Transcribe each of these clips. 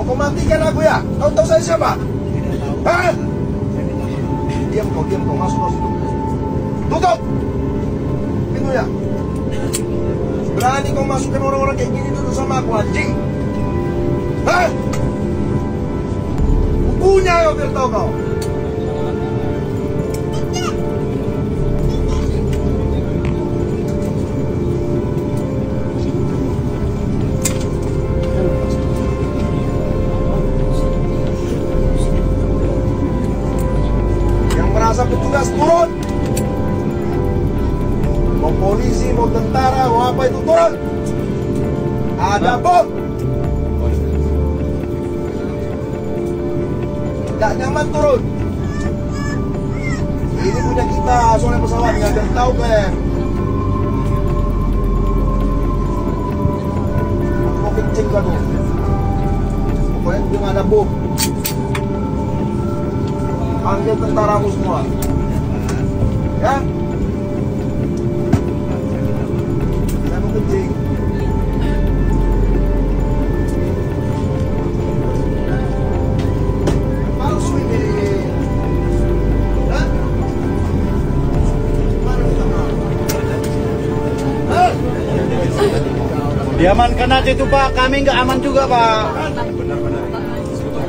kau matikan aku ya? Kau tahu saya siapa? Hah? Diam kau, masuk situ. Tutup pintunya. Berani kau masukkan orang-orang kayak gini duduk sama aku, anjing? Hah? Bukunya kau biar tahu kau. Petugas turun. Mau polisi, mau tentara, mau apa itu turun. Ada bom. Gak nyaman turun. Ini punya kita, soalnya pesawat nggak ada tahu kan. Mau kencing kamu. Pokoknya dia nggak ada bom. Panggil tentaramu semua. Ya? Saya mau kencing. Palsu ini. Hah? Mana kita mau? Hah? Diamankan aja itu Pak, kami nggak aman juga Pak.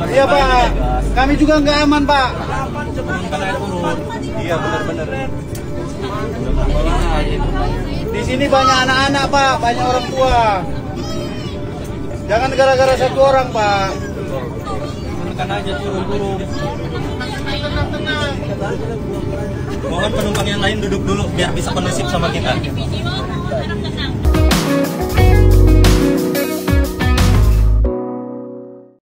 Iya Pak, kami juga nggak aman Pak. Iya benar-benar. Di sini banyak anak-anak Pak, banyak orang tua. Jangan gara-gara satu orang Pak. Tekan aja turun. Mohon penumpang yang lain duduk dulu biar bisa kondusif sama kita.